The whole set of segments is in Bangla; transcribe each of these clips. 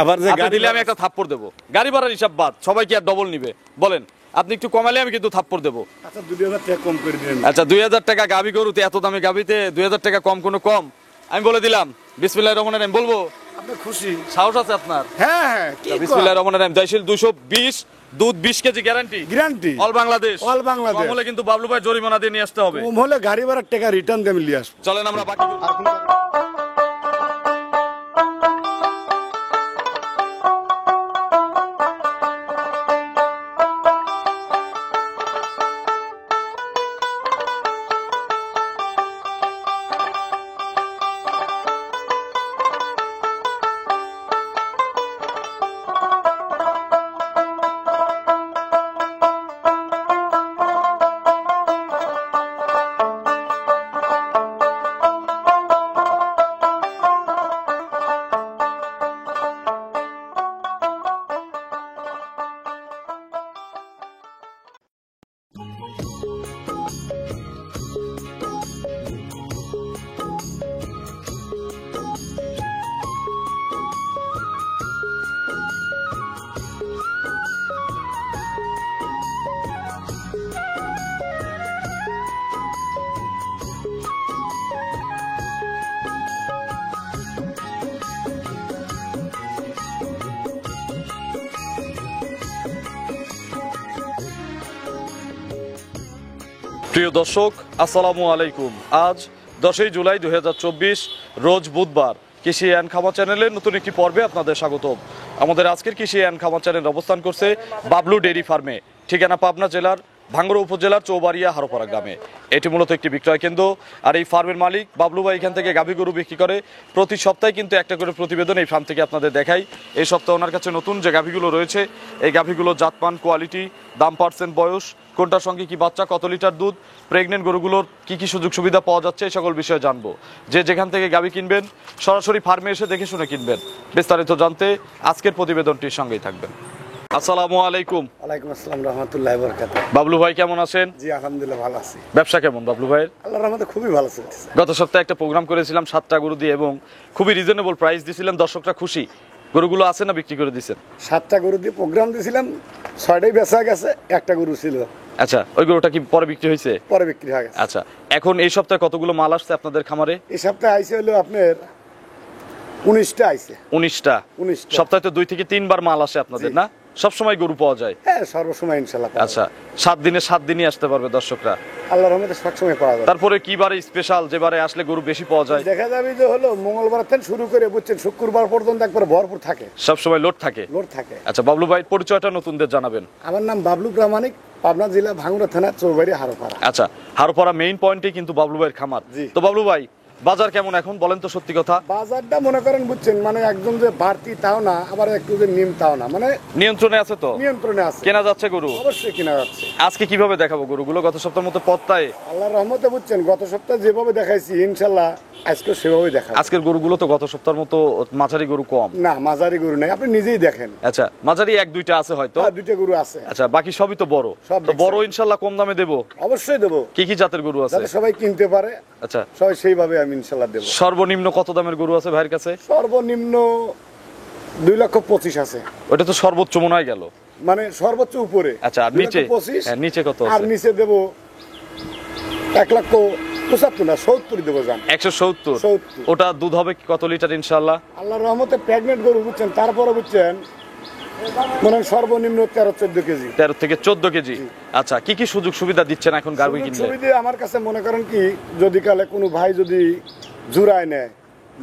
আবার যে আপনি গাড়ি দিলে আমি একটা থাপ্পড় দেবো। গাড়ি ভাড়ার হিসাব বাদ, সবাই কি আর ডবল নিবে বলেন? আপনি একটু কমালে আমি কিন্তু থাপ্পড় দেবো। আচ্ছা 2000 টাকা কম করে দিলেন। আচ্ছা 2000 টাকা গাবি গরুতে, এত দামি গাবিতে 2000 টাকা কম কোনো কম? আমি বলে দিলাম বিসমিল্লাহির রহমানির রহিম বলবো। আপনি খুশি? সাহস আছে আপনার? হ্যাঁ হ্যাঁ, কি বিসমিল্লাহির রহমানির রহিম। জয়শীল 220 দুধ 20 KG guarantee. Guarantee all Bangladesh. All Bangladesh. কম হলে কিন্তু বাবলু ভাই জরিমানা দিয়ে নিয়ে আসতে হবে। কম হলে গাড়ি ভাড়ার টাকা রিটার্ন দিয়ে আমি নিয়ে আসবো। চলেন আমরা বাকি প্রিয় দর্শক আসসালামু আলাইকুম। আজ 10ই জুলাই 2024 রোজ বুধবার। কৃষি অ্যান্ড খামার চ্যানেলের নতুন একটি পর্বে আপনাদের স্বাগতম। আমাদের আজকের কৃষি অ্যান্ড খামার চ্যানেল অবস্থান করছে বাবলু ডেইরি ফার্মে, ঠিকানা পাবনা জেলার ভাঙ্গুড়া উপজেলার চৌবাড়িয়া হারোপাড়া গ্রামে। এটি মূলত একটি বিক্রয় কেন্দ্র। আর এই ফার্মের মালিক বাবলু ভাই এখান থেকে গাভী গরু বিক্রি করে। প্রতি সপ্তাহে কিন্তু একটা করে প্রতিবেদন এই ফার্ম থেকে আপনাদের দেখাই। এই সপ্তাহে ওনার কাছে নতুন যে গাভীগুলো রয়েছে, এই গাভীগুলোর জাতমান, কোয়ালিটি, দাম, পার্সেন্ট, বয়স, কোনটার সঙ্গে কি বাচ্চা, কত লিটার দুধ, প্রেগনেন্ট গরুগুলোর কি কি সুযোগ সুবিধা পাওয়া যাচ্ছে, এই সকল বিষয়ে জানবো। যে যেখান থেকে গাভী কিনবেন সরাসরি ফার্মে এসে দেখে শুনে কিনবেন। বিস্তারিত জানতে আজকের প্রতিবেদনটির সঙ্গেই থাকবেন। আসসালামু আলাইকুম। ওয়ালাইকুম আসসালাম রাহমাতুল্লাহি ওয়া বারাকাতুহু। বাবলু ভাই কেমন আছেন? জি আলহামদুলিল্লাহ ভালো আছি। ব্যবসা কেমন বাবলু ভাইয়ের? আল্লাহর রহমতে খুবই ভালো চলছে। গত সপ্তাহে একটা প্রোগ্রাম করেছিলাম 7টা গরু দিয়ে এবং খুবই রিজনেবল প্রাইস দিয়েছিলাম, দর্শকরা খুশি। গরুগুলো আছে না বিক্রি করে দিয়েছেন? 7টা গরু দিয়ে প্রোগ্রাম দিয়েছিলাম, 6টাই বেচা গেছে, একটা গরু ছিল। আচ্ছা, ওই গরুটা কি পরে বিক্রি হয়েছে? পরে বিক্রি হয়ে গেছে। আচ্ছা, এখন এই সপ্তাহে কতগুলো মাল আসছে আপনাদের খামারে? এই সপ্তাহে আইছে হলো আপনার 19টা আইছে। 19টা। 19টা। সপ্তাহে তো 2 থেকে 3 বার মাল আসে আপনাদের, না? সব সময় গরু পাওয়া যায়? হ্যাঁ সর্বসময় ইনশাআল্লাহ পাওয়া আচ্ছা, 7 দিনে 7 দিনই আসতে পারবে দর্শকরা। যায়। আল্লাহর রহমতে সবসময় পাওয়া যায়। তারপরে কি বারে স্পেশাল, যে বারে আসলে গরু বেশি পাওয়া যায়? দেখা যাবে যে হলো মঙ্গলবার থেকে শুরু করে বুঝছেন শুক্রবার পর্যন্ত একবার ভরপুর থাকে, সব সময় লোড থাকে। লোড থাকে। আচ্ছা বাবলু ভাই, পরিচয়টা নতুনদের জানাবেন। আমার নাম বাবলু প্রামাণিক, পাবনা জেলা ভাঙ্গুড়া থানা চৌবাড়ি হারোপাড়া। আচ্ছা, হারোপাড়া মেইন পয়েন্টে কিন্তু বাবলু ভাইয়ের খামার। জি। তো বাবলু ভাই, বাজার কেমন এখন বলেন তো সত্যি কথা? বাজারটা মনে করেন বুঝছেন, মানে একদম যে বাড়তি তাও না, আবার একটু যে নিম তাও না, মানে নিয়ন্ত্রণে আছে তো? নিয়ন্ত্রণে আছে। কেনা যাচ্ছে গরু? অবশ্যই কেনা যাচ্ছে। আজকে কিভাবে দেখাবো গরুগুলো? গত সপ্তাহের মতো পত্তায়? আল্লাহর রহমতে বুঝছেন গত সপ্তাহে যেভাবে দেখাইছি ইনশাল্লাহ আজকে সেভাবে দেখাবো। আজকের গরুগুলো তো গত সপ্তাহের মতো মাঝারি গরু কম। না মাঝারি গরু নাই, আপনি নিজেই দেখেন। আচ্ছা, মাঝারি 1-2টা আছে হয়তো। হ্যাঁ, 2টা গরু আছে। আচ্ছা, বাকি সবই তো বড়। সব তো দেখছি। বড় ইনশাল্লাহ কম দামে দেবো। অবশ্যই দেবো, কি কি জাতের গরু আছে? যাতে সবাই কিনতে পারে। আচ্ছা, সবাই সেইভাবে আমি ইনশাল্লাহ দেবো। সর্বনিম্ন কত দামের গরু আছে ভাইয়ের কাছে? সর্বনিম্ন 2,25,000 আছে। ওটা তো সর্বোচ্চ মনে হয় গেল। মানে সর্বোচ্চ উপরে। আচ্ছা, আর নিচে? 2,25,000 হ্যাঁ, নিচে কত আর আছে? নিচে দেবো 1,75,000 না 70 দেবো যান। 170। 70। ওটা দুধ হবে কত লিটার ইনশাল্লাহ? আল্লাহর রহমতে প্রেগনেন্ট গরু বুঝছেন, তারপরে বুঝছেন মানে সর্বনিম্ন 13-14 কেজি। 13 থেকে 14 কেজি। আচ্ছা, কি কি সুযোগ সুবিধা দিচ্ছেন এখন গাভী কিনলে? সুবিধা আমার কাছে মনে করেন কি, যদি কালে কোনো ভাই যদি জুরায় নেয়,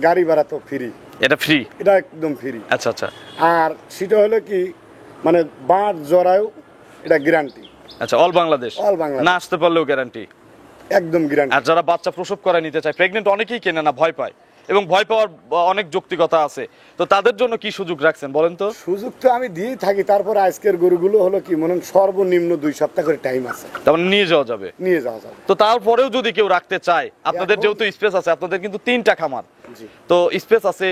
গাড়ি ভাড়া তো ফ্রি। এটা ফ্রি? এটা একদম ফ্রি। আচ্ছা আচ্ছা। আর সেটা হলো কি, মানে বাঁট জরায়ও এটা গ্যারান্টি। আচ্ছা, অল বাংলাদেশ? অল বাংলাদেশ। না আসতে পারলেও গ্যারান্টি? একদম গ্যারান্টি। আর যারা বাচ্চা প্রসব করায় নিতে চায়, প্রেগনেন্ট অনেকেই কেনে না, ভয় পায়, এবং ভয় পাওয়ার অনেক যৌক্তিকতা আছে, তো তাদের জন্য কি সুযোগ রাখছেন বলেন তো? সুযোগ তো আমি দিয়েই থাকি। তারপর আজকের গরুগুলো হলো কি, মনে হয় সর্বনিম্ন 2 সপ্তাহ করে টাইম আছে, তার মানে নিয়ে যাওয়া যাবে? নিয়ে যাওয়া যাবে। তো তারপরেও যদি কেউ রাখতে চায়, আপনাদের এখন- যেহেতু স্পেস আছে, আপনাদের কিন্তু 3টা খামার, জি। তো স্পেস আছে,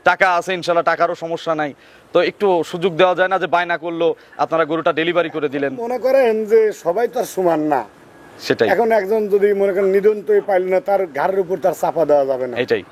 টাকা আছে ইনশাল্লাহ, টাকারও সমস্যা নাই, তো একটু সুযোগ দেওয়া যায় না যে বায়না করলো আপনারা গরুটা ডেলিভারি করে দিলেন? মনে করেন যে সবাই তো আর সমান না। সেটাই। এখন একজন যদি মনে করেন নিদন্তই পাইল না, তার ঘাড়ের উপর তার চাপা দেওয়া যাবে না। এটাই।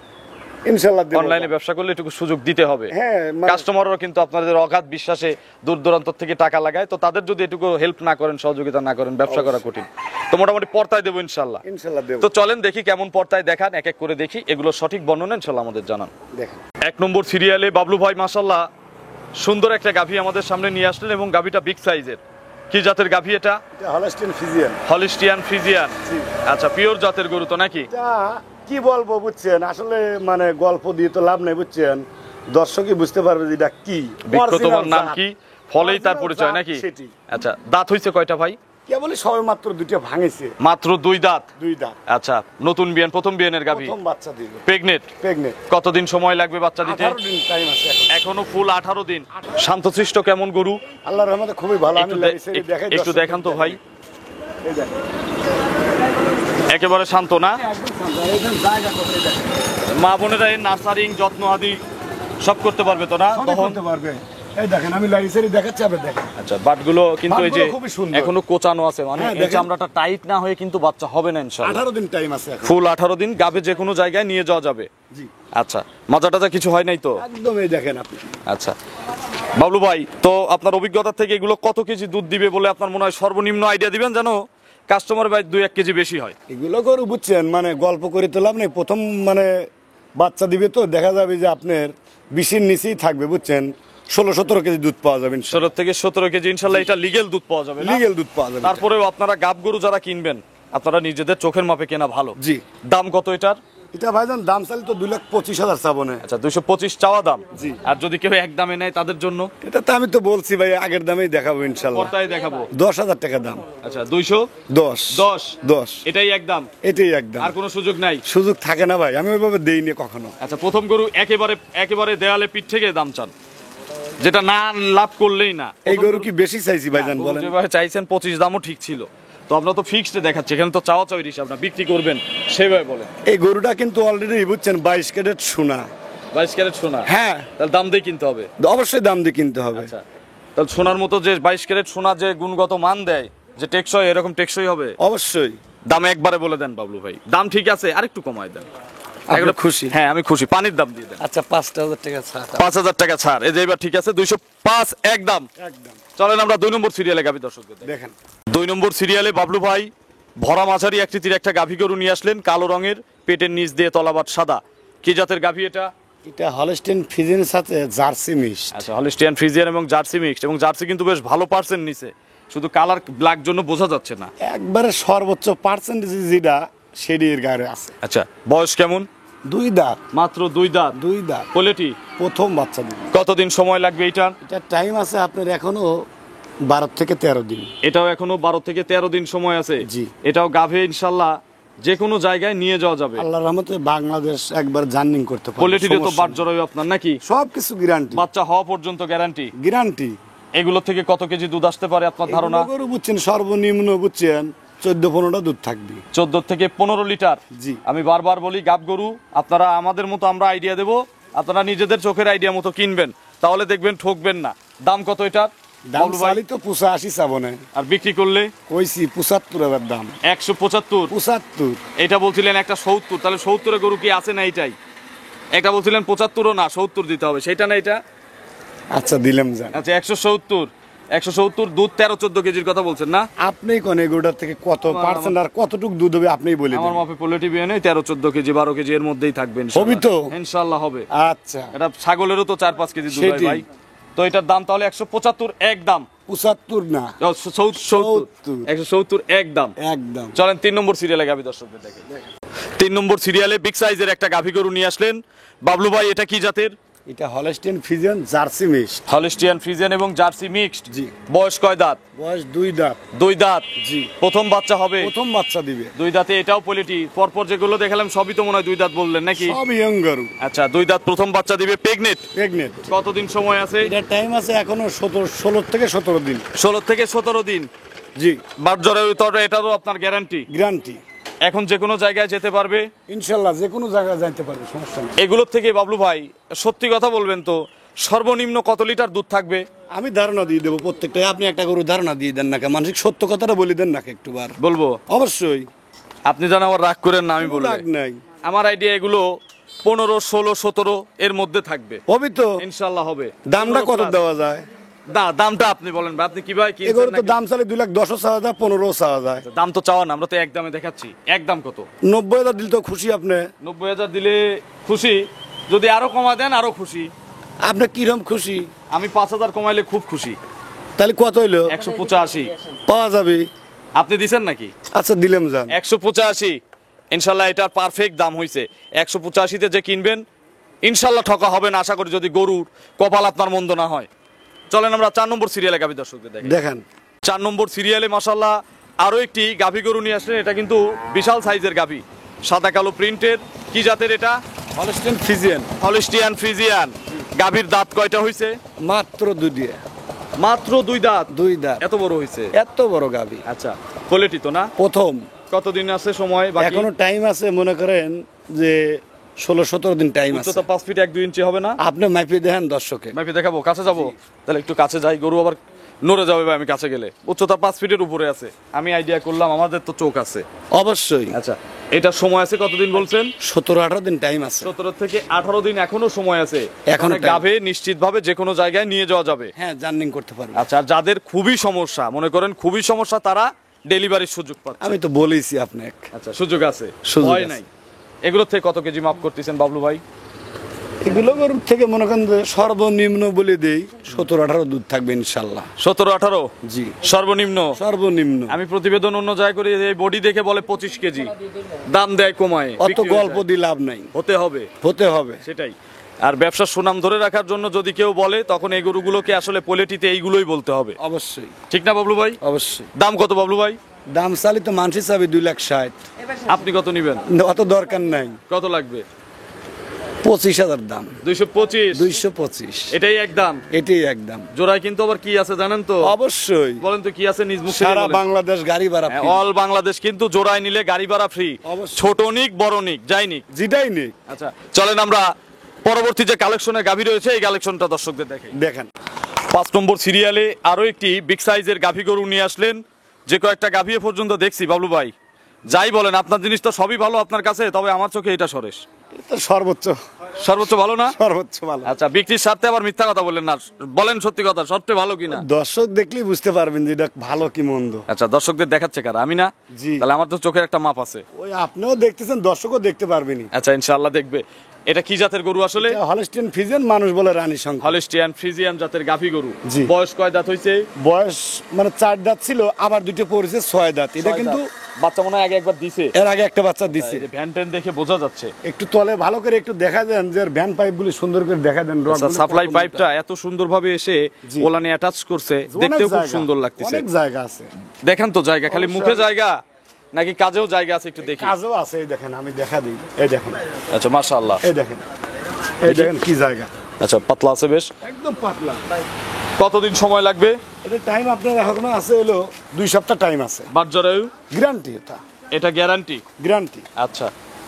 ইনশাআল্লাহ দেব। অনলাইনে ব্যবসা করলে এটুকু সুযোগ দিতে হবে। হ্যাঁ, কাস্টমাররা কিন্তু আপনাদের অগাধ বিশ্বাসে দূর দূরান্ত থেকে টাকা লাগায়, তো তাদের যদি এটুকু হেল্প না করেন, সহযোগিতা না করেন, ব্যবসা করা কঠিন। তো মোটামুটি পর্তায় দেবো ইনশাআল্লাহ। ইনশাআল্লাহ দেব। তো চলেন দেখি কেমন পর্তায় দেখান, এক এক করে দেখি, এগুলো সঠিক বর্ণনা ইনশাআল্লাহ আমাদের জানান। দেখেন 1 নম্বর সিরিয়ালে বাবলু ভাই মাশাআল্লাহ সুন্দর একটা গাভী আমাদের সামনে নিয়ে আসলেন, এবং গাভীটা বিগ সাইজের। কি জাতের গাভী এটা? এটা হলস্টিয়ান ফ্রিজিয়ান। Holstein Friesian. জি। আচ্ছা, পিওর জাতের গরু তো নাকি? এটা কি বলবো বুঝছেন, আসলে মানে গল্প দিয়ে তো লাভ নেই বুঝছেন, দর্শকই বুঝতে পারবে যে এটা কি। বিক্রয় তোমার Original নাম জাত। কি, ফলেই তার Original পরিচয় জাত নাকি? সেটি। আচ্ছা, দাঁত হইছে কয়টা ভাই? কেবল সবে মাত্র দুইটা ভাঙেছে। মাত্র 2 দাঁত। 2 দাঁত। আচ্ছা, নতুন বিয়ান, প্রথম বিয়ানের গাভী, প্রথম বাচ্চা দিল। প্রেগনেন্ট। প্রেগনেন্ট। কতদিন সময় লাগবে বাচ্চা দিতে? 18 দিন টাইম আছে এখন। এখনো ফুল 18 দিন। শান্তশিষ্ট কেমন গরু? আল্লাহর রহমতে খুবই ভালো। আমি দেখাই, একটু দেখান তো ভাই। এই দেখেন। একেবারে শান্ত না? একদম শান্ত, একদম জায়গা করে দেখেন। মা বোনেরা এর নার্সারিং যত্ন আদি সব করতে পারবে তো না? সবই তখন করতে পারবে। এই দেখেন আমি লাইসেরি দেখাচ্ছি, আপনি দেখেন। আচ্ছা, বাটগুলো কিন্তু এই যে বাটগুলো খুবই সুন্দর। এখনো কোচানো আছে, মানে হ্যাঁ, এই দেখেন। চামড়াটা টাইট না হয়ে কিন্তু বাচ্চা হবে না ইনশাআল্লাহ। 18 দিন টাইম আছে এখন। ফুল 18 দিন গাবে যে কোনো জায়গায় নিয়ে যাওয়া যাবে। জি। আচ্ছা, মাজাটা কিছু হয় নাই তো? একদম এই দেখেন আপনি। আচ্ছা বাবলু ভাই, তো আপনার অভিজ্ঞতা থেকে এগুলো কত কেজি দুধ দিবে বলে আপনার মনে হয় সর্বনিম্ন আইডিয়া দিবেন, যেন কাস্টমার ভাই 2-1 কেজি বেশি হয়? এগুলো গরু বুঝছেন মানে গল্প করে তো লাভ নেই, প্রথম মানে বাচ্চা দিবে তো দেখা যাবে যে আপনার 20-এর নিচেই থাকবে বুঝছেন, 16-17 কেজি দুধ পাওয়া যাবে। 16 থেকে 17 কেজি ইনশাল্লাহ এটা লিগেল দুধ পাওয়া যাবে না? লিগেল দুধ পাওয়া যাবে। তারপরেও আপনারা গাব গরু যারা কিনবেন, আপনারা নিজেদের চোখের মাপে কেনা ভালো। জি। দাম কত এটার? এটা ভাইজান দাম চাইলে তো 2,25,000 চাবনে। আচ্ছা, 225 চাওয়া দাম। জি। আর যদি কেউ এক দামে নেয় তাদের জন্য? এটা তো আমি তো বলছি ভাই, আগের দামেই দেখাবো ইনশাল্লাহ। পর্তায় দেখাবো। 10,000 টাকা দাম। আচ্ছা, 210। 10 এটাই একদম? এটাই একদম। আর কোনো সুযোগ নাই? সুযোগ থাকে না ভাই, আমি ওইভাবে দেইনি কখনো। আচ্ছা, প্রথম গরু একেবারে দেয়ালে পিঠ থেকে দাম চান, যেটা না লাভ করলেই না। এই গরু কি বেশি চাইছি ভাইজান বলেন? যেভাবে চাইছেন 25 দামও ঠিক ছিল, তো আমরা তো ফিক্সড দেখাচ্ছি, এখানে তো চাওয়া চাওয়ির হিসাব না, বিক্রি করবেন সেভাবে বলেন। এই গরুটা কিন্তু অলরেডি বুঝছেন 22 ক্যারেট সোনা। 22 ক্যারেট সোনা? হ্যাঁ। তাহলে দাম দিয়ে কিনতে হবে। অবশ্যই দাম দিয়ে কিনতে হবে। আচ্ছা, তাহলে সোনার মতো যে 22 ক্যারেট সোনা যে গুণগত মান দেয়, যে টেকসই, এরকম টেকসই হবে? অবশ্যই। দাম একবারে বলে দেন বাবলু ভাই, দাম ঠিক আছে, আরেকটু কমায় দেন। আপনি খুশি? হ্যাঁ, আমি খুশি। পানির দাম দিয়ে দেন। আচ্ছা 5,000 টাকা ছাড়। 5,000 টাকা ছাড়। এই যে এবার ঠিক আছে, 205 একদম। একদম। চলেন আমরা 2 নম্বর সিরিয়ালে গাভী দর্শকদের দেখি। দেখেন 2 নম্বর সিরিয়ালে বাবলু ভাই ভরা মাঝারি আকৃতির একটা গাভী গরু নিয়ে আসলেন, কালো রঙের, পেটের নিচ দিয়ে তলাবাট সাদা। কি জাতের গাভী এটা? এটা হলস্টেইন ফ্রিজিয়ানের সাথে জার্সি মিক্সড। আচ্ছা, হলিস্টিয়ান ফ্রিজিয়ান এবং জার্সি মিক্সড, এবং জার্সি কিন্তু বেশ ভালো পার্সেন্ট নিচে, শুধু কালার ব্ল্যাক জন্য বোঝা যাচ্ছে না। একবারে সর্বোচ্চ পার্সেন্টেজ যেটা সেটির গায়ে আছে। আচ্ছা, বয়স কেমন? 2 দাঁত। মাত্র 2 দাঁত। 2 দাঁত। কোয়ালিটি? প্রথম বাচ্চা দিবে। কতদিন সময় লাগবে এটার? এটা টাইম আছে আপনার এখনো 12 থেকে 13 দিন। এটাও এখনো 12 থেকে 13 দিন সময় আছে। জি। এটাও গাভে ইনশাল্লাহ যে কোনো জায়গায় নিয়ে যাওয়া যাবে। আল্লাহর রহমতে বাংলাদেশ একবার জার্নিং করতে পারবে। কোয়ালিটিতে তো বাদ জড়াই আপনার নাকি? সবকিছু গ্যারান্টি। বাচ্চা হওয়া পর্যন্ত গ্যারান্টি। গ্যারান্টি। এগুলো থেকে কত কেজি দুধ আসতে পারে আপনার ধারণা? গরু বুঝছেন সর্বনিম্ন বুঝছেন 14-15টা দুধ থাকবে। 14 থেকে 15 লিটার। জি। আমি বারবার বলি, গাব গরু আপনারা আমাদের মতো আমরা আইডিয়া দেব, আপনারা নিজেদের চোখের আইডিয়া মতো কিনবেন, তাহলে দেখবেন ঠকবেন না। দাম কত এটার? দাম বাবলু ভাই? চালি তো 85 চাবনে। আর বিক্রি করলে? কইছি 75,000 দাম। 175। 75। এটা বলছিলেন একটা 70, তাহলে 70 গরু কি আছে না? এইটাই একটা বলছিলেন 75ও না, 70 দিতে হবে, সেটা না এটা? আচ্ছা দিলাম যান। আচ্ছা, 170 দুধ 13-14 কেজির কথা বলছেন না? আপনি কোন এগুলোর থেকে কত পার্সেন্ট আর কতটুক দুধ হবে আপনিই বলে আমার দিন। মাপে পোলেটি বিয়ে নেই, 13-14 কেজি 12 কেজি এর মধ্যেই থাকবে হবি তো? ইনশাআল্লাহ হবে। আচ্ছা এটা ছাগলেরও তো 4-5 কেজি দুধ হয় সেটাই। ভাই। তো এটার দাম তাহলে 175 একদম। 75 না 170 একদম। একদম। চলেন 3 নম্বর সিরিয়ালে গাভী দর্শকদের দেখে। 3 নম্বর সিরিয়ালে বিগ সাইজের একটা গাভী গরু নিয়ে আসলেন বাবলু ভাই, এটা কি জাতের? এটা Holstein Friesian jersey mixed. Holstein Friesian এবং জার্সি মিক্সড। জি। বয়স কয় দাঁত? বয়স 2 দাঁত। 2 দাঁত। জি। প্রথম বাচ্চা হবে? প্রথম বাচ্চা দিবে। 2 দাঁতে এটাও পোলিটি। পরপর যেগুলো দেখালাম সবই তো মনে হয় 2 দাঁত বললেন নাকি? সব ইয়ং গরু। আচ্ছা, 2 দাঁত প্রথম বাচ্চা দিবে, প্রেগনেন্ট। প্রেগনেন্ট। কতদিন সময় আছে? এটা টাইম আছে এখনো 16 থেকে 17 দিন। 16 থেকে 17 দিন। জি। বাটজরের ভিতরে এটারও আপনার গ্যারান্টি? গ্যারান্টি। এখন যে কোনো জায়গায় যেতে পারবে ইনশাআল্লাহ যে কোনো জায়গায় যাইতে পারবে, সমস্যা নেই। এগুলোর থেকে বাবলু ভাই সত্যি কথা বলবেন তো, সর্বনিম্ন কত লিটার দুধ থাকবে? আমি ধারণা দিয়ে দেবো প্রত্যেকটা। আপনি একটা গরু ধারণা দিয়ে দেন না, মানসিক সত্য কথাটা বলে দেন না একটু বার। বলবো? অবশ্যই। আপনি যেন আবার রাগ করেন না, আমি বলবো। রাগ নাই। আমার আইডিয়া এগুলো 15, 16, 17 এর মধ্যে থাকবে হবি তো। ইনশাল্লাহ হবে। দামটা 15 কত plus। দেওয়া যায়? দামটা আপনি বলেন ভাই, আপনি কি ভাই এই গরু কিনছেন তো দাম চালে 2,10,000 চাওয়া যায়, 15 চাওয়া যায়। দাম তো চাওয়া না, আমরা তো একদমে দেখাচ্ছি। একদম কত? 90,000 দিলে তো খুশি আপনি। 90,000 দিলে খুশি, যদি আরো কমা দেন আরো খুশি। আপনি কিরম খুশি? আমি 5,000 কমাইলে খুব খুশি। তাহলে কত হইলো? 185। পাওয়া যাবে। আপনি দিছেন নাকি? আচ্ছা দিলাম যান। 185 ইনশাল্লাহ এটার পারফেক্ট দাম হইছে। 185-তে যে কিনবেন ইনশাল্লাহ ঠকা হবে না, আশা করি, যদি গরুর কপাল আপনার মন্দ না হয়। চলেন আমরা 4 নম্বর সিরিয়ালে গাভী দর্শকদের দেখেন। দেখেন 4 নম্বর সিরিয়ালে মাশাল্লাহ আরো একটি গাভী গরু নিয়ে আসলেন। এটা কিন্তু বিশাল সাইজের গাভী, সাদা কালো প্রিন্টের। কি জাতের এটা? Holstein Friesian. Holstein Friesian. গাভীর দাঁত কয়টা হইছে? মাত্র 2 দিয়ে। মাত্র 2 দাঁত। 2 দাঁত। এত বড় হইছে? এত বড় গাভী। আচ্ছা, কোয়ালিটি তো না? প্রথম। কতদিন আছে সময় বাকি? এখনো টাইম আছে, মনে করেন যে 16-17 দিন টাইম আছে। উচ্চতা 5 ফিট 1-2 ইঞ্চি হবে না? আপনি মাইপে দেখেন দর্শকে। মাইপে দেখাবো? কাছে যাবো? তাহলে একটু কাছে যাই, গরু আবার নড়ে যাবে ভাই আমি কাছে গেলে। উচ্চতা 5 ফিটের উপরে আছে, আমি আইডিয়া করলাম, আমাদের তো চোখ আছে। অবশ্যই। আচ্ছা, এটার সময় আছে কতদিন বলছেন? 17-18 দিন টাইম আছে। 17 থেকে 18 দিন এখনো সময় আছে। এখনো মানে গাভী নিশ্চিতভাবে যে কোনো জায়গায় নিয়ে যাওয়া যাবে। হ্যাঁ, জার্নিং করতে পারবে। আচ্ছা, আর যাদের খুবই সমস্যা, মনে করেন খুবই সমস্যা, তারা ডেলিভারির সুযোগ পাচ্ছে। আমি তো বলেইছি আপনাকে। আচ্ছা, সুযোগ আছে, সুযোগ ভয় আছে। নাই। এগুলোর থেকে কত কেজি মাপ করতেছেন বাবলু ভাই? এগুলো গরুর থেকে মনে করেন যে সর্বনিম্ন বলে দেই 17-18 দুধ থাকবে ইনশাল্লাহ। 17-18? জি, সর্বনিম্ন। সর্বনিম্ন। আমি প্রতিবেদন অন্য জায়গায় করি, এই বডি দেখে বলে 25 কেজি, দাম দেয় কমায়। অত বিক্রি হয়ে গল্প যায়। দিয়ে লাভ নাই, হতে হবে, হতে হবে। সেটাই। আর ব্যবসার সুনাম ধরে রাখার জন্য যদি কেউ বলে, তখন এই গরুগুলোকে আসলে পোলেটিতে এইগুলোই বলতে হবে। অবশ্যই, ঠিক না বাবলু ভাই? অবশ্যই। দাম কত বাবলু ভাই? দাম চালি তো মানুষই চাবে 2,60,000। আপনি কত নিবেন? অত দরকার নাই। কত লাগবে? 25,000 দাম। 225? 225। এটাই একদম? এটাই একদম। জোড়ায় কিন্তু আবার কি আছে জানেন তো? অবশ্যই। বলেন তো কি আছে, নিজ মুখে সারা বলেন। বাংলাদেশ গাড়ি ভাড়া free। অল বাংলাদেশ কিন্তু জোড়ায় নিলে গাড়ি ভাড়া ফ্রি। অবশ্যই। ছোট নিক বড় নিক যাই নিক। যেটাই নেই। আচ্ছা, চলেন আমরা পরবর্তী যে কালেকশনের গাভী রয়েছে এই কালেকশনটা দর্শকদের দেখাই। দেখেন 5 নম্বর সিরিয়ালে আরো একটি বিগ সাইজের গাভী গরু নিয়ে আসলেন। যে কয়েকটা গাভী এ পর্যন্ত দেখছি বাবলু ভাই, যাই বলেন আপনার জিনিস তো সবই ভালো আপনার কাছে, তবে আমার চোখে এটা সরেশ। এটা তো সর্বোচ্চ, সর্বোচ্চ ভালো না? সর্বোচ্চ ভালো। আচ্ছা, বিক্রির স্বার্থে আবার মিথ্যা কথা বললেন না, বলেন সত্যি কথা, সবচেয়ে ভালো কিনা? দর্শক দেখলেই বুঝতে পারবেন যে এটা ভালো কি মন্দ। আচ্ছা, দর্শকদের দেখাচ্ছে কারা, আমি না? জি। তাহলে আমার তো চোখের একটা মাপ আছে। ওই আপনিও দেখতেছেন, দর্শকও দেখতে পারবেনই। আচ্ছা, ইনশাআল্লাহ দেখবে। এটা কি জাতের গরু আসলে? হলস্টেইন ফ্রিজিয়ান, মানুষ বলে রানী সংখ্যা। হলিস্টিয়ান ফ্রিজিয়ান জাতের গাভী গরু। জি। বয়স কয় দাঁত হইছে? বয়স মানে 4 দাঁত ছিল, আবার 2টে পড়েছে 6 দাঁত। এটা কিন্তু বাচ্চা মনে হয় আগে একবার দিছে। এর আগে একটা বাচ্চা দিছে। ভ্যান ট্যান দেখে বোঝা যাচ্ছে। একটু তলে ভালো করে একটু দেখা দেন, যে ভ্যান পাইপগুলি সুন্দর করে দেখা দেন। সাপ্লাই পাইপটা এত সুন্দরভাবে এসে জি। ওলানে অ্যাটাচ করছে, দেখতেও খুব সুন্দর লাগতেছে। অনেক জায়গা আছে। দেখেন তো জায়গা, খালি মুখে জায়গা নাকি কাজেও জায়গা আছে, একটু দেখি। কাজও আছে, এই দেখেন, আমি দেখা দিই। এই দেখেন, আচ্ছা, মাশাআল্লাহ। এই দেখেন, এই দেখেন কি জায়গা। আচ্ছা, পাতলা আছে বেশ। একদম পাতলা। কতদিন সময় লাগবে? এটা টাইম আপনার এখনো আছে, হলো 2 সপ্তাহ টাইম আছে। বাটজরায়ু গ্যারান্টি, এটা গ্যারান্টি? গ্যারান্টি। আচ্ছা,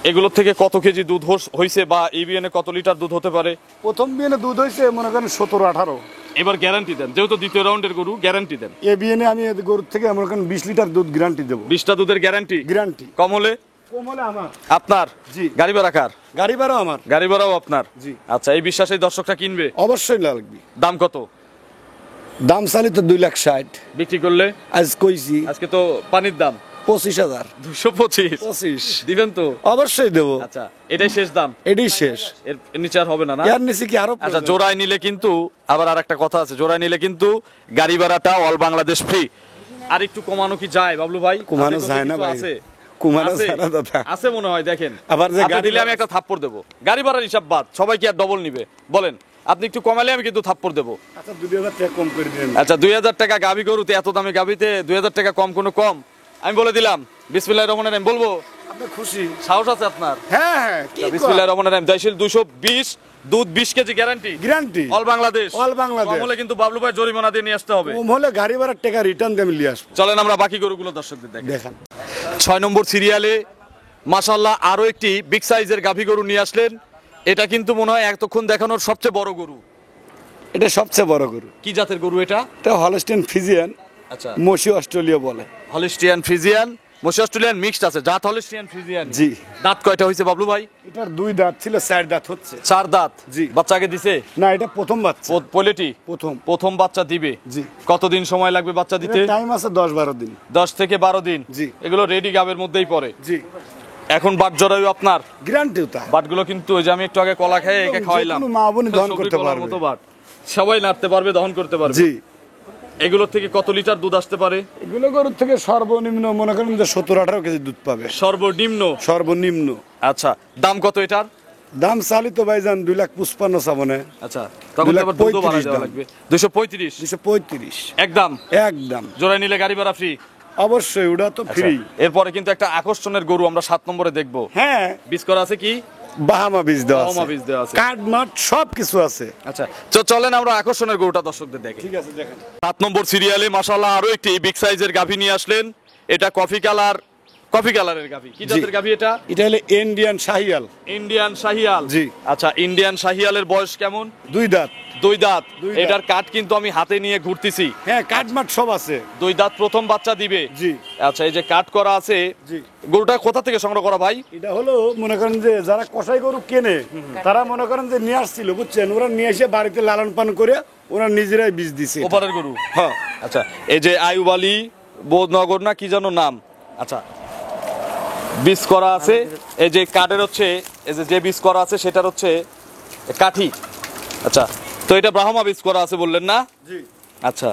এগুলোর থেকে কত কেজি দুধ হইছে বা ইবিএনে কত লিটার দুধ হতে পারে? প্রথম বিয়েনে দুধ হয়েছে মনে করেন 17-18। এবার গ্যারান্টি দেন, যেহেতু দ্বিতীয় রাউন্ডের গরু, গ্যারান্টি দেন। এ বিয়েনে আমি এই গরুর থেকে মনে করেন 20 লিটার দুধ গ্যারান্টি দেবো। 20টা দুধের গ্যারান্টি? গ্যারান্টি। কম হলে? কম হলে আমার। আপনার? জি। গাড়ি ভাড়া কার? গাড়ি ভাড়াও আমার। গাড়ি ভাড়াও আপনার? জি। আচ্ছা, এই বিশ্বাসে দর্শকটা কিনবে? অবশ্যই লাগবে। দাম কত? দাম চালি তো 2,60,000। বিক্রি করলে? আজ কইছি আজকে তো পানির দাম 25,000। 225 25 দিবেন তো? অবশ্যই দেবো। আচ্ছা, এটাই শেষ দাম? এটাই শেষ, এর নিচে আর হবে না না? এর নিচে কি আরো? আচ্ছা, জোড়ায় নিলে কিন্তু আবার আরেকটা কথা আছে, জোড়ায় নিলে কিন্তু গাড়ি ভাড়াটা অল বাংলাদেশ ফ্রি। আর একটু কমানো কি যায় বাবলু ভাই? কমানো হাতে কত যায় না কিছু ভাই। আছে? কমানো আছে? যায় না দাদা। আছে মনে হয়, দেখেন। আবার যে হাতে গাড়ি দিলে আমি একটা থাপ্পড় দেবো। গাড়ি ভাড়ার হিসাব বাদ, সবাই কি আর ডবল নিবে বলেন? আপনি একটু কমালে আমি কিন্তু থাপ্পড় দেবো। আচ্ছা, 2,000 টাকা কম করে দিন। আচ্ছা, 2,000 টাকা গাভী গরুতে, এত দামি গাভীতে 2,000 টাকা কম? কোনো কম? আমি বলে দিলাম, বিসমিল্লাহির রহমানির রহিম বলবো। আপনি খুশি? সাহস আছে আপনার? হ্যাঁ হ্যাঁ, কি বিসমিল্লাহির রহমানির রহিম। জয়শীল 220 দুধ 20 KG guarantee? Guarantee. All Bangladesh? All Bangladesh. কম হলে কিন্তু বাবলু ভাই জরিমানা দিয়ে নিয়ে আসতে হবে। কম হলে গাড়ি ভাড়ার টাকা রিটার্ন দিয়ে আমি নিয়ে আসবো। চলেন আমরা বাকি গরুগুলো দর্শকদের দেখি। দেখেন 6 নম্বর সিরিয়ালে মাশাআল্লাহ আরো একটি বিগ সাইজের গাভী গরু নিয়ে আসলেন। এটা কিন্তু মনে হয় এতক্ষণ দেখানোর সবচেয়ে বড় গরু। এটা সবচেয়ে বড় গরু। কি জাতের গরু এটা? এটা হলস্টেইন ফ্রিজিয়ান। আচ্ছা, মসি অস্ট্রেলিয়া বলে। হলিস্টিয়ান ফ্রিজিয়ান, মসি অস্ট্রেলিয়ান মিক্সড আছে, জাত হলিস্টিয়ান ফ্রিজিয়ান। জি। দাঁত কয়টা হয়েছে বাবলু ভাই? এটার 2 দাঁত ছিল, 4 দাঁত হচ্ছে। 4 দাঁত। জি। বাচ্চা আগে দিছে? না, এটা প্রথম বাচ্চা। পোলেটি প্রথম। প্রথম বাচ্চা দিবে? জি। কতদিন সময় লাগবে বাচ্চা দিতে? টাইম আছে 10-12 দিন। 10 থেকে 12 দিন। জি। এগুলো রেডি গাবের মধ্যেই পড়ে। জি। এখন বাট জরায়ু আপনার? গ্যারান্টিও তা। বাটগুলো কিন্তু ওই যে আমি একটু আগে কলা খেয়ে একে খাওয়াইলাম, মা বোনই দহন করতে সবরি কলার পারবে। মতো বাট, সবাই নাড়তে পারবে, দহন করতে পারবে। জি। এগুলোর থেকে কত লিটার দুধ আসতে পারে? এগুলো গরুর থেকে সর্বনিম্ন মনে করেন যে 17-18 কেজি দুধ পাবে। সর্বনিম্ন? সর্বনিম্ন। আচ্ছা, দাম কত এটার? দাম চালি তো ভাইজান 2,55,000 সামনে। আচ্ছা, তখন তো আবার দুধও বাড়ায় 2,35,000 দেওয়া দাম। লাগবে। 235? 235। একদম? একদম। জোড়ায় নিলে গাড়ি ভাড়া ফ্রি? অবশ্যই, ওটা তো ফ্রি। এরপরে কিন্তু একটা আকর্ষণের গরু আমরা 7 নম্বরে দেখবো। হ্যাঁ, বীজ করা আছে কি? বাহামা বীজ দেওয়া আছে। বাহামা বীজ দেওয়া আছে। কাঠ মাঠ সব কিছু আছে। আচ্ছা, তো চলেন আমরা আকর্ষণের গরুটা দর্শকদের দেখি। ঠিক আছে, দেখেন। 7 নম্বর সিরিয়ালে মাশাআল্লাহ আরো একটি বিগ সাইজের গাভী নিয়ে আসলেন। এটা কফি কালারের গাভী। কি জাতের গাভী এটা? এটা হলো ইন্ডিয়ান শাহিয়াল। ইন্ডিয়ান শাহিয়াল। জি। আচ্ছা, ইন্ডিয়ান শাহিয়ালের বয়স কেমন? 2 দাঁত। 2 দাঁত। দুই দাঁত। এটার কাঠ কিন্তু আমি হাতে নিয়ে ঘুরতেছি। হ্যাঁ, কাঠ মাঠ সব আছে। 2 দাঁত, প্রথম বাচ্চা দিবে। জি। আচ্ছা, এই যে কাঠ করা আছে, জি। গরুটা কোথা থেকে সংগ্রহ করা ভাই? এটা হলো মনে করেন যে যারা কষাই গরু কেনে তারা মনে করেন যে নিয়ে আসছিল, বুঝছেন, ওরা নিয়ে এসে বাড়িতে লালন পালন করে ওরা নিজেরাই বীজ দিছে। ওপারের গরু? হ্যাঁ। আচ্ছা, এই যে আইয়ুবালি বোধনগর না কি যেন নাম। আচ্ছা, বীজ করা আছে। এই যে কাঠের হচ্ছে, এই যে বীজ করা আছে সেটার হচ্ছে কাঠি। আচ্ছা, তো এটা ব্রাহ্মা বীজ করা আছে বললেন না? জি। আচ্ছা,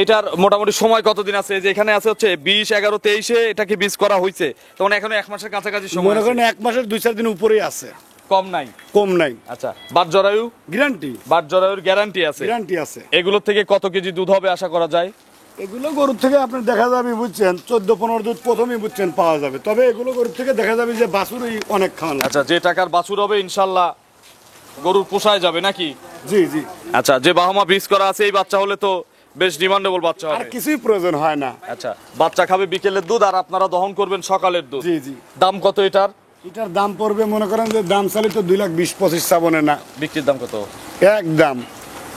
এটার মোটামুটি সময় কতদিন আছে? যে এখানে আছে হচ্ছে 20, 11, 23-এ এটাকে বীজ করা হয়েছে, তখন এখনো 1 মাসের কাছাকাছি সময় মনে আছে। করেন 1 মাসের 2-4 দিন উপরেই আছে। কম নাই? কম নাই। আচ্ছা, বাট জরায়ু? গ্যারান্টি। বাট জরায়ুর গ্যারান্টি আছে? গ্যারান্টি আছে। এগুলোর থেকে কত কেজি দুধ হবে আশা করা যায়? এগুলো গরুর থেকে আপনার দেখা যাবে, বুঝছেন, 14-15 দুধ প্রথমেই, বুঝছেন, পাওয়া যাবে। তবে এগুলো গরুর থেকে দেখা যাবে যে বাছুরই অনেক খাওয়ানো। আচ্ছা, যে টাকার বাছুর হবে ইনশাল্লাহ গরুর পোষায় যাবে নাকি? জি জি। আচ্ছা, যে বাহামা বীজ করা আছে এই বাচ্চা হলে তো বেশ ডিমান্ডেবল বাচ্চা আর হবে। কিছুই প্রয়োজন হয় না। আচ্ছা, বাচ্চা খাবে বিকেলের দুধ আর আপনারা দহন করবেন সকালের দুধ। জি জি। দাম কত এটার? এটার দাম পড়বে মনে করেন যে দাম চালি তো 2,20,25 সাবনে না। বিক্রির দাম কত? একদম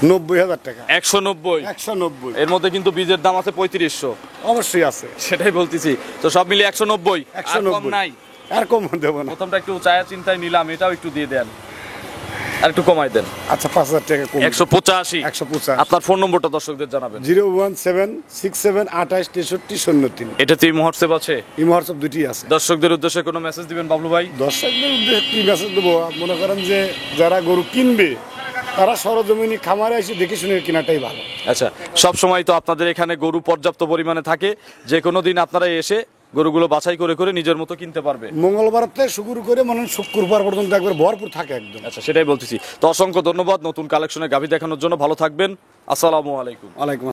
90,000 টাকা। 190? 190। এর মধ্যে কিন্তু বীজের দাম আছে 3500। অবশ্যই আছে। সেটাই বলতেছি, তো সব মিলিয়ে 190। আর কম 190 নাই? আর কম দেবো না। প্রথমটা একটু চায়া চিন্তায় নিলাম, এটাও একটু দিয়ে দেন, আর একটু কমাই দেন। আচ্ছা, 5,000 টাকা কম। 185। 150। আপনার ফোন নম্বরটা দর্শকদের জানাবেন। 01767286303। এটাতে হোয়াটসঅ্যাপ আছে? এই হোয়াটসঅ্যাপ দুটি আছে। দর্শকদের উদ্দেশ্যে কোনো মেসেজ দিবেন বাবলু ভাই? দর্শকদের উদ্দেশ্যে কি মেসেজ দেবো? মনে করেন যে যারা গরু কিনবে তারা সরজমিনি খামারে এসে দেখে শুনে কেনাটাই ভালো। আচ্ছা, সব সময় তো আপনাদের এখানে গরু পর্যাপ্ত পরিমাণে থাকে, যে কোনো দিন আপনারা এসে গরুগুলো বাছাই করে করে নিজের মতো কিনতে পারবে। মঙ্গলবার থেকে শুরু করে মনে হয় শুক্রবার পর্যন্ত একবার ভরপুর থাকে একদম। আচ্ছা, সেটাই বলতেছি। তো অসংখ্য ধন্যবাদ নতুন কালেকশনের গাভী দেখানোর জন্য। ভালো থাকবেন। আসসালামু আলাইকুম। ওয়ালাইকুম।